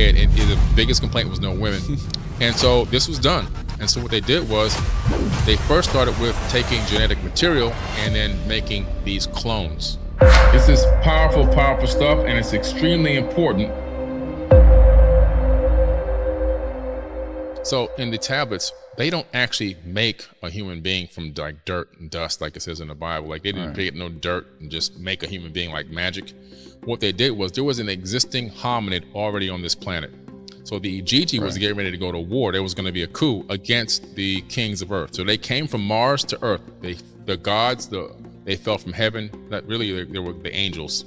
and the biggest complaint was no women. And so this was done. And so what they did was they first started with taking genetic material and then making these clones. This is powerful, powerful stuff, and it's extremely important. So in the tablets, they don't actually make a human being from like dirt and dust like it says in the Bible. Like they didn't get no dirt and just make a human being like magic. What they did was there was an existing hominid already on this planet. So the Igigi was getting ready to go to war. There was going to be a coup against the kings of Earth. So they came from Mars to Earth. The gods, they fell from heaven. That really, they were the angels.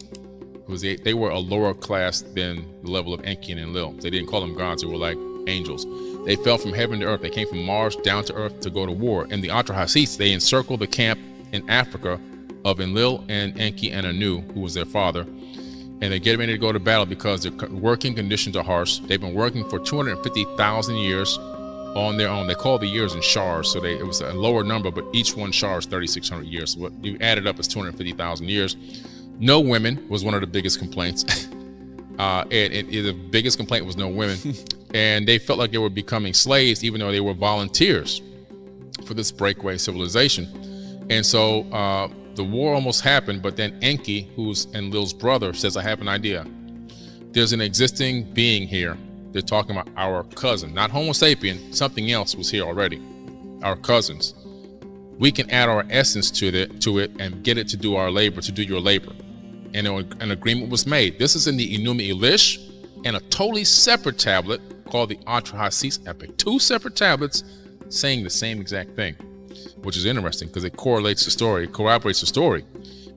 They were a lower class than the level of Enki and Enlil. They didn't call them gods. They were like angels. They fell from heaven to earth. They came from Mars down to earth to go to war. And the Atrahasis, they encircled the camp in Africa of Enlil and Enki and Anu, who was their father. And they get ready to go to battle because their working conditions are harsh. They've been working for 250,000 years on their own. They call the years in shars. So it was a lower number, but each one shar is 3,600 years. So what you added up is 250,000 years. No women was one of the biggest complaints. The biggest complaint was no women. And they felt like they were becoming slaves, even though they were volunteers for this breakaway civilization. And so the war almost happened, but then Enki, who's Enlil's brother, says, I have an idea. There's an existing being here. They're talking about our cousin, not Homo sapien, something else was here already, our cousins. We can add our essence to it and get it to do our labor, to do your labor. And an agreement was made. This is in the Enuma Elish and a totally separate tablet called the Atrahasis Epic. Two separate tablets saying the same exact thing, which is interesting because it corroborates the story.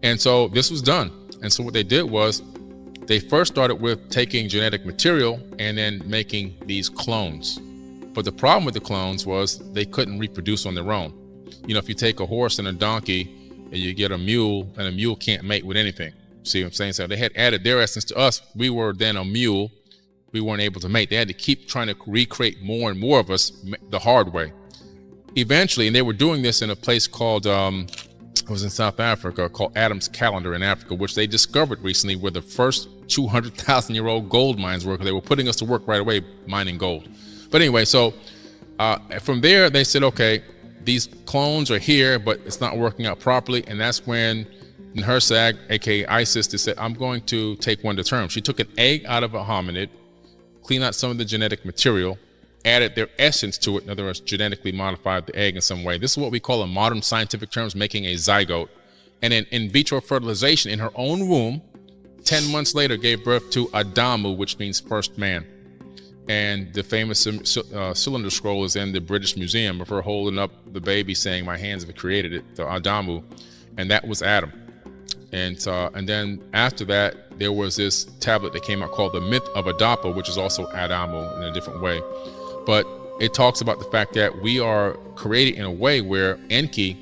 And so this was done. And so what they did was they first started with taking genetic material and then making these clones. But the problem with the clones was they couldn't reproduce on their own. You know, if you take a horse and a donkey and you get a mule, and a mule can't mate with anything. See what I'm saying? So they had added their essence to us. We were then a mule. We weren't able to mate. They had to keep trying to recreate more and more of us the hard way. Eventually, and they were doing this in a place called, it was in South Africa, called Adam's Calendar in Africa, which they discovered recently where the first 200,000-year-old gold mines were, because they were putting us to work right away mining gold. But anyway, so from there, they said, okay, these clones are here, but it's not working out properly. And that's when Nehursag, aka Isis, said, I'm going to take one to term. She took an egg out of a hominid, cleaned out some of the genetic material, added their essence to it. In other words, genetically modified the egg in some way. This is what we call in modern scientific terms making a zygote. And then in vitro fertilization in her own womb, 10 months later gave birth to Adamu, which means first man. And the famous cylinder scroll is in the British Museum of her holding up the baby saying, my hands have created it, the Adamu. And that was Adam. And then after that, there was this tablet that came out called the Myth of Adapa, which is also Adamu in a different way. But it talks about the fact that we are created in a way where Enki,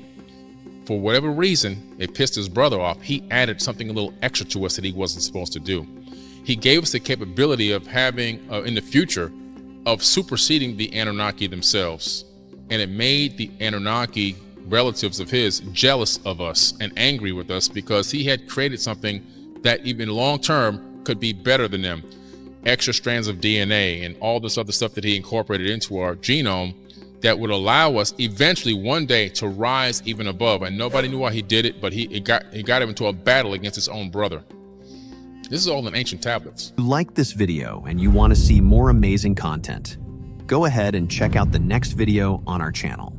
for whatever reason, it pissed his brother off. He added something a little extra to us that he wasn't supposed to do. He gave us the capability of having, in the future, of superseding the Anunnaki themselves. And it made the Anunnaki relatives of his jealous of us and angry with us because he had created something that even long term could be better than them. Extra strands of DNA and all this other stuff that he incorporated into our genome that would allow us eventually one day to rise even above. And nobody knew why he did it, but he got him into a battle against his own brother. This is all in ancient tablets. If you like this video and you want to see more amazing content, go ahead and check out the next video on our channel.